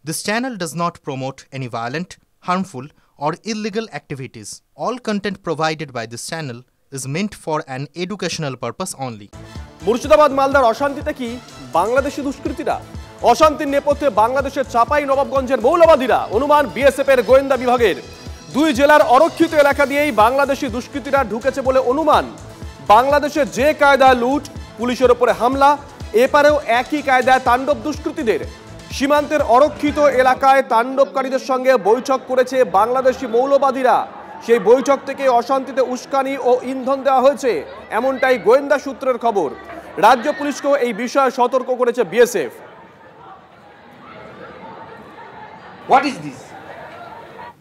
This channel does not promote any violent, harmful, or illegal activities. All content provided by this channel is meant for an educational purpose only. Murshidabad মালদার অশান্তিতে কি বাংলাদেশি দুষ্কৃতীরা? অশান্তির নেপথ্যে বাংলাদেশের চাপাই নবাবগঞ্জের মৌলবাদীরা। অনুমান বিএসএফ এর গোয়েন্দা বিভাগের। দুই জেলার অরক্ষিত এলাকা দিয়েই বাংলাদেশি দুষ্কৃতীরা ঢুকেছে বলে অনুমান। বাংলাদেশের যে কায়দায় লুট, পুলিশের উপরে হামলা, এপারেও একই কায়দায় তাণ্ডব দুষ্কৃতীদের। সীমান্তের অরক্ষিত এলাকায় তাণ্ডবকারীদের সঙ্গে বৈঠক করেছে বাংলাদেশি মৌলবাদীরা। সেই বৈঠক থেকে অশান্তিতে উস্কানি ও ইন্ধন দেওয়া হয়েছে, এমনটাই গোয়েন্দা সূত্রের খবর। রাজ্য পুলিশকেও এই বিষয়ে সতর্ক করেছে বিএসএফ। What is this?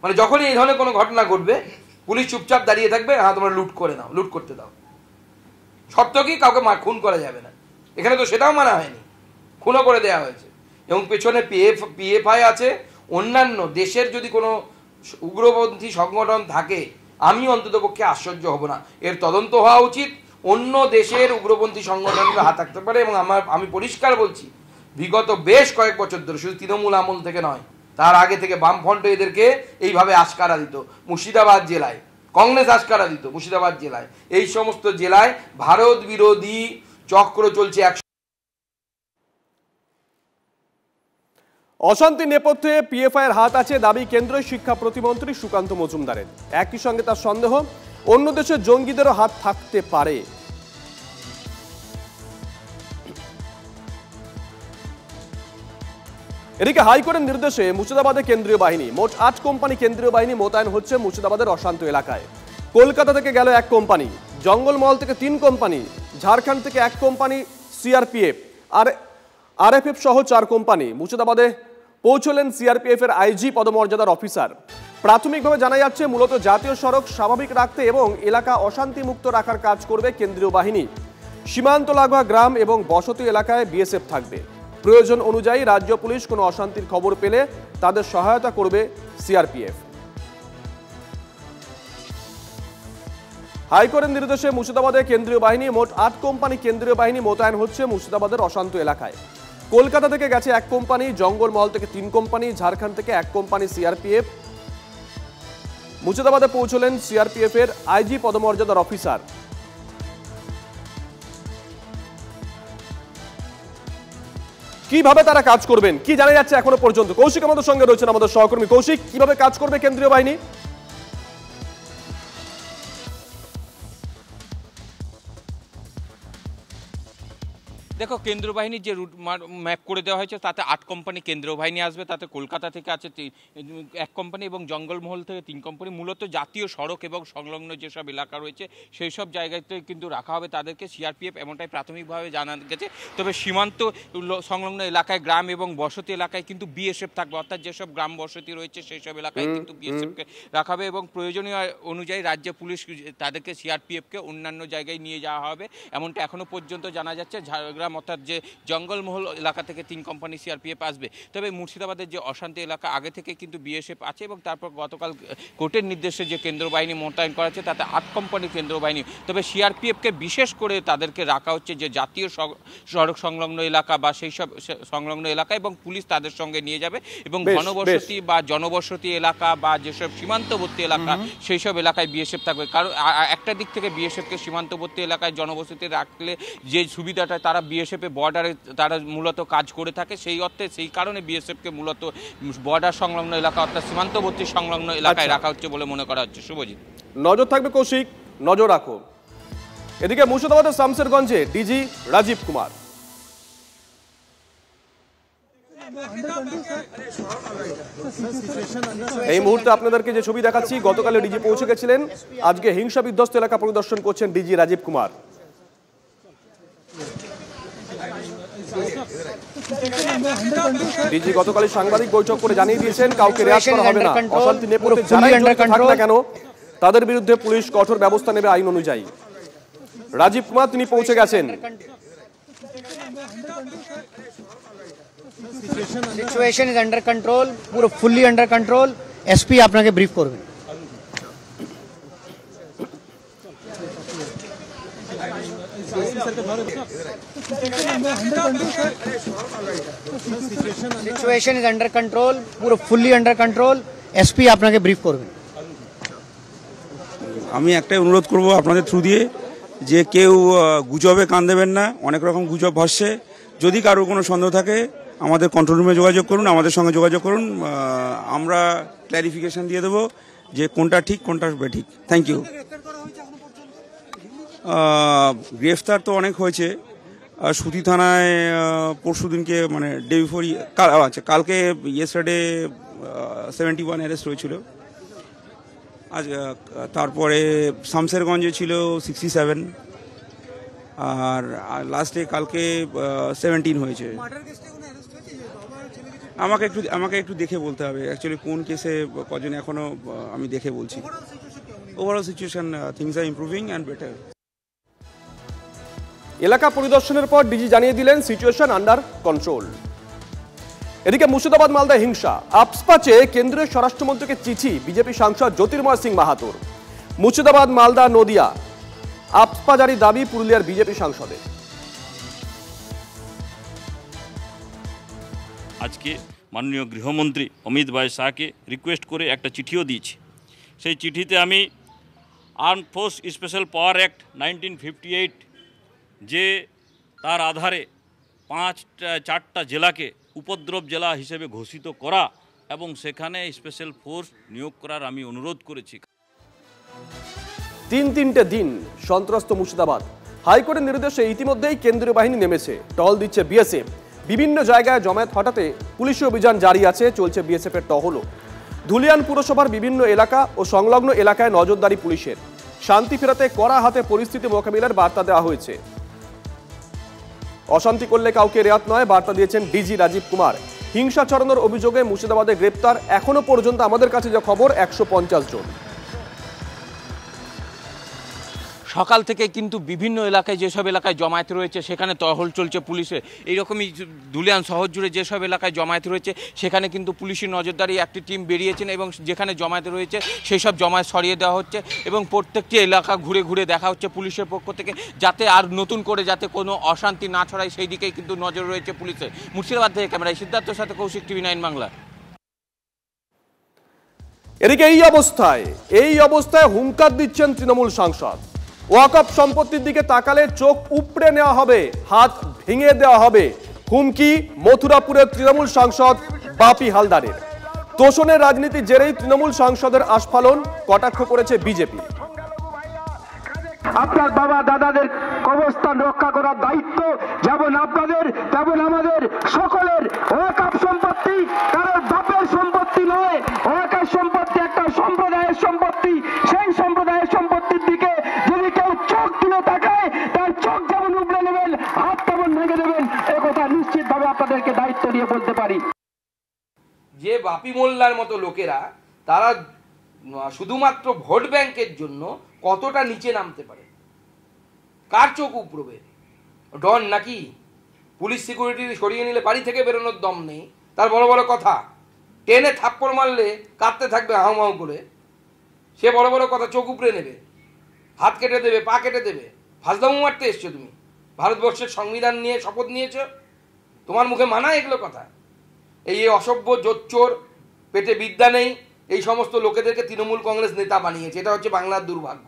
মানে যখনই এই ধরনের কোনো ঘটনা ঘটবে, পুলিশ চুপচাপ দাঁড়িয়ে থাকবে, হ্যাঁ তোমরা লুট করে নাও, লুট করতে দাও। শর্ত কি? কাউকে খুন করা যাবে না। এখানে তো সেটাও মানা হয়নি, খুনও করে দেওয়া হয়েছে। এবং পেছনে পিএফআই আছে। অন্যান্য দেশের যদি কোনো উগ্রপন্থী সংগঠন থাকে, আমি অন্ততপক্ষে আশ্চর্য হব না। এর তদন্ত হওয়া উচিত। অন্য দেশের উগ্রপন্থী সংগঠনগুলো হাত থাকতে পারে। এবং আমি পরিষ্কার বলছি, বিগত বেশ কয়েক বছর ধরে, শুধু তৃণমূল আমল থেকে নয়, তার আগে থেকে বামফ্রন্ট এদেরকে এইভাবে আশকারা দিত। মুর্শিদাবাদ জেলায় কংগ্রেস আশকারা দিত, মুর্শিদাবাদ জেলায়, এই সমস্ত জেলায় ভারত বিরোধী চক্র চলছে। অশান্তি নেপথ্যে পিএফআই এর হাত আছে দাবি কেন্দ্রীয় শিক্ষা প্রতিমন্ত্রী সুকান্ত মজুমদারের। একই সঙ্গে তার সন্দেহ অন্য দেশের জঙ্গিদেরও হাত থাকতে পারে। এদিকে হাইকোর্টের নির্দেশে মুর্শিদাবাদে কেন্দ্রীয় বাহিনী, মোট 8 কোম্পানি কেন্দ্রীয় বাহিনী মোতায়েন হচ্ছে মুর্শিদাবাদের অশান্ত এলাকায়। কলকাতা থেকে গেল 1 কোম্পানি, জঙ্গলমহল থেকে 3 কোম্পানি, ঝাড়খণ্ড থেকে 1 কোম্পানি সিআরপিএফ আর আরএফএফ সহ 4 কোম্পানি। মুর্শিদাবাদে পৌঁছলেন সিআরপিএফ এর আইজি পদমর্যাদার অফিসার। প্রাথমিকভাবে জানা যাচ্ছে মূলত জাতীয় সড়ক স্বাভাবিক রাখতে এবং এলাকা অশান্তি মুক্ত রাখার কাজ করবে কেন্দ্রীয় বাহিনী। সীমান্ত লাগোয়া গ্রাম এবং বসতি এলাকায় বিএসএফ থাকবে। প্রয়োজন অনুযায়ী রাজ্য পুলিশ কোনো অশান্তির খবর পেলে তাদের সহায়তা করবে সিআরপিএফ। হাইকোর্টের নির্দেশে মুর্শিদাবাদে কেন্দ্রীয় বাহিনী, মোট 8 কোম্পানি কেন্দ্রীয় বাহিনী মোতায়েন হচ্ছে মুর্শিদাবাদের অশান্ত এলাকায়। কলকাতা থেকে গেছে 1 কোম্পানি, জঙ্গলমহল থেকে 3 কোম্পানি, ঝাড়খণ্ড থেকে 1 কোম্পানি সিআরপিএফ। মুর্শিদাবাদে পৌঁছলেন সিআরপিএফ এর আইজি পদমর্যাদার অফিসার। কিভাবে তারা কাজ করবেন কি জানা যাচ্ছে এখনো পর্যন্ত? কৌশিক আমাদের সঙ্গে রয়েছেন, আমাদের সহকর্মী। কৌশিক, কিভাবে কাজ করবে কেন্দ্রীয় বাহিনী? দেখো, কেন্দ্রীয় বাহিনীর যে রুট ম্যাপ করে দেওয়া হয়েছে তাতে 8 কোম্পানি কেন্দ্রীয় বাহিনী আসবে। তাতে কলকাতা থেকে আছে 1 কোম্পানি এবং জঙ্গলমহল থেকে 3 কোম্পানি। মূলত জাতীয় সড়ক এবং সংলগ্ন যেসব এলাকা রয়েছে সেই সব জায়গাতে কিন্তু রাখা হবে তাদেরকে সিআরপিএফ, এমনটাই প্রাথমিকভাবে জানা গেছে। তবে সীমান্ত সংলগ্ন এলাকায়, গ্রাম এবং বসতি এলাকায় কিন্তু বিএসএফ থাকবে। অর্থাৎ যেসব গ্রাম বসতি রয়েছে সেই সব এলাকায় কিন্তু বিএসএফকে রাখা হবে এবং প্রয়োজনীয় অনুযায়ী রাজ্য পুলিশ তাদেরকে সিআরপিএফকে অন্যান্য জায়গায় নিয়ে যাওয়া হবে, এমনটা এখনো পর্যন্ত জানা যাচ্ছে। ঝাড়গ্রাম অর্থাৎ যে জঙ্গলমহল এলাকা থেকে 3 কোম্পানি সিআরপিএফ আসবে। তবে মুর্শিদাবাদের যে অশান্তি এলাকা আগে থেকে কিন্তু বিএসএফ আছে এবং তারপর গতকাল কোর্টের নির্দেশে যে কেন্দ্র বাহিনী মোতায়েন করা হচ্ছে তাতে 8 কোম্পানি কেন্দ্র বাহিনী। তবে সিআরপিএফকে বিশেষ করে তাদেরকে রাখা হচ্ছে যে জাতীয় সড়ক সংলগ্ন এলাকা বা সেই সব সংলগ্ন এলাকা, এবং পুলিশ তাদের সঙ্গে নিয়ে যাবে এবং ঘনবসতি বা জনবসতি এলাকা বা যেসব সীমান্তবর্তী এলাকা সেই সব এলাকায় বিএসএফ থাকবে। কারণ একটা দিক থেকে বিএসএফকে সীমান্তবর্তী এলাকায় জনবসতি রাখলে যে সুবিধাটা, তারা বিএসএফ বর্ডারে তারা মূলত কাজ করে থাকে, সেই অর্থে সেই কারণে বিএসএফকে মূলত বর্ডার সংলগ্ন এলাকা অর্থাৎ সীমান্তবর্তী সংলগ্ন এলাকায় রাখা হচ্ছে বলে মনে করা হচ্ছে। শুভজিৎ, নজর থাকবে কৌশিক, নজর রাখো। এদিকে মুর্শিদাবাদের শামসেরগঞ্জে ডিজি রাজীব কুমার। এই মুহূর্তে আপনাদেরকে যে ছবি দেখাচ্ছি, গতকালে ডিজি পৌঁছে গেছিলেন, আজকে হিংসা বিধ্বস্ত এলাকা পরিদর্শন করছেন ডিজি রাজীব কুমার। ডিজি গতকাল সাংবাদিক বৈঠক করে জানিয়ে দিয়েছেন কাউকে রেয়াত করা হবে না। অশান্তি নেপথ্যে যারাই জড়িত থাকুক না কেন তাদের বিরুদ্ধে পুলিশ কঠোর ব্যবস্থা নেবে আইন অনুযায়ী। রাজীব কুমার তিনি পৌঁছে গেছেন। সিচুয়েশন ইজ আন্ডার কন্ট্রোল, পুরো ফুললি আন্ডার কন্ট্রোল। এসপি আপনাকে ব্রিফ করবেন। সিচুয়েশন ইজ আন্ডার কন্ট্রোল, পুরো ফুললি আন্ডার কন্ট্রোল। এসপি আপনাকে ব্রিফ করবেন। আমি একটাই অনুরোধ করব আপনাদের থ্রু দিয়ে, যে কেউ গুজবে কান দেবেন না। অনেক রকম গুজব ভাসছে। যদি কারোর কোনো সন্দেহ থাকে আমাদের কন্ট্রোল রুমে যোগাযোগ করুন, আমাদের সঙ্গে যোগাযোগ করুন। আমরা ক্ল্যারিফিকেশন দিয়ে দেবো যে কোনটা ঠিক কোনটা বেঠিক। Thank you. গ্রেফতার তো অনেক হয়েছে। সুতি থানায় পরশু দিনকে মানে ডে বিফোর, আচ্ছা কালকে ইয়েস্টারডে 71 অ্যারেস্ট হয়েছিল। আজ তারপরে শামসেরগঞ্জে ছিল 67, আর লাস্টে কালকে 17 হয়েছে। আমাকে একটু দেখে বলতে হবে অ্যাকচুয়ালি কোন কেসে কজন এখনো আমি দেখে বলছি। Overall situation things are improving and better. এলাকা পরিদর্শনের পর ডিজি জানিয়ে দিলেন সিচুয়েশন আন্ডার কন্ট্রোল। এদিকে মুর্শিদাবাদ মালদা হিংসা, আপসপা চেয়ে কেন্দ্রীয় স্বরাষ্ট্রমন্ত্রীকে চিঠি বিজেপি সাংসদ জ্যোতির্ময় সিং মাহাতোর। মুর্শিদাবাদ মালদা নদিয়া আপসপা জারি দাবি পুরুলিয়ার বিজেপি সাংসদের। আজকে মাননীয় গৃহমন্ত্রী অমিত ভাই শাহকে রিকোয়েস্ট করে একটা চিঠিও দিয়েছি। সেই চিঠিতে আমি আর্মড ফোর্স স্পেশাল পাওয়ার অ্যাক্ট 1958 যে তার আধারে 4টা জেলাকে উপদ্রব জেলা হিসেবে ঘোষিত করা এবং সেখানে স্পেশাল ফোর্স নিয়োগ করার আমি অনুরোধ করেছি। 3 দিন সন্ত্রস্ত মুর্শিদাবাদ। হাইকোর্টের নির্দেশে ইতিমধ্যেই কেন্দ্রীয় বাহিনী নেমেছে, টহল দিচ্ছে বিএসএফ। বিভিন্ন জায়গায় জমায়েত হটাতে পুলিশি অভিযান জারি আছে, চলছে বিএসএফ এর টহলও। ধুলিয়ান পুরসভার বিভিন্ন এলাকা ও সংলগ্ন এলাকায় নজরদারি পুলিশের। শান্তি ফেরাতে কড়া হাতে পরিস্থিতি মোকাবিলার বার্তা দেওয়া হয়েছে। অশান্তি করলে কাউকে রেয়াত নয় বার্তা দিয়েছেন ডিজি রাজীব কুমার। হিংসা ছড়ানোর অভিযোগে মুর্শিদাবাদে গ্রেপ্তার এখনো পর্যন্ত আমাদের কাছে যে খবর 150 জন। সকাল থেকে কিন্তু বিভিন্ন এলাকায় যেসব এলাকায় জমায়েত রয়েছে সেখানে টহল চলছে পুলিশের। এইরকমই ধুলিয়ান শহর জুড়ে যেসব এলাকায় জমায়েত রয়েছে সেখানে কিন্তু পুলিশের নজরদারি একটি টিম বেরিয়েছেন এবং যেখানে জমায়েত রয়েছে সেই সব জমায়েত সরিয়ে দেওয়া হচ্ছে এবং প্রত্যেকটি এলাকা ঘুরে ঘুরে দেখা হচ্ছে পুলিশের পক্ষ থেকে, যাতে আর নতুন করে যাতে কোনো অশান্তি না ছড়ায় সেই দিকেই কিন্তু নজর রয়েছে পুলিশের। মুর্শিদাবাদ থেকে ক্যামেরায় সিদ্ধার্থর সাথে কৌশিক, টিভি 9 বাংলা। এদিকে এই অবস্থায় হুঙ্কার দিচ্ছেন তৃণমূল সাংসদ। ওয়াকফ সম্পত্তির দিকে তাকালে চোখ উপড়ে নেওয়া হবে, হাত ভেঙে দেওয়া হবে, হুমকি মথুরাপুরের তৃণমূল সাংসদ বাপি হালদারের। তোষণের রাজনীতির জেরেই তৃণমূল সাংসদের আস্ফালন, কটাক্ষ করেছে বিজেপি। আপনার বাবা দাদাদের কবরস্থান রক্ষা করার দায়িত্ব যেমন আপনাদের তেমন আমাদের সকলের। ওয়াকফ সম্পত্তি কারোর বাপের সম্পত্তি নয়, ওয়াকফ সম্পত্তি একটা সম্প্রদায়ের সম্পত্তি। সেই সম্প্রদায়ের সম্পত্তির দিকে যদি কেউ চোখ তুলে তাকায় তার চোখ যেমন উপড়ে নেবেন, হাত তেমন ভেঙে দেবেন, একথা নিশ্চিতভাবে আপনাদেরকে দায়িত্ব দিয়ে বলতে পারি। যে বাপি মোল্লার মতো লোকেরা তারা শুধুমাত্র ভোট ব্যাংকের জন্য কতটা নিচে নামতে পারে, কার চোখ উপড়বে? ডন নাকি? পুলিশ সিকিউরিটি সরিয়ে নিলে বাড়ি থেকে বেরোনোর দম নেই, তার বড় বড় কথা। টেনে থাপ্পড় মারলে কাঁদতে থাকবে হাউমাউ করে, সে বড় বড় কথা চোখ উপড়ে নেবে, হাত কেটে দেবে, পা কেটে দেবে। ফাজলামু মারতে এসছো তুমি? ভারতবর্ষের সংবিধান নিয়ে শপথ নিয়েছ, তোমার মুখে মানায় এগুলো কথা? এই অসভ্য জোচ্চোর, পেটে বিদ্যা নেই, এই সমস্ত লোকেদেরকে তৃণমূল কংগ্রেস নেতা বানিয়েছে। এটা হচ্ছে বাংলার দুর্ভাগ্য।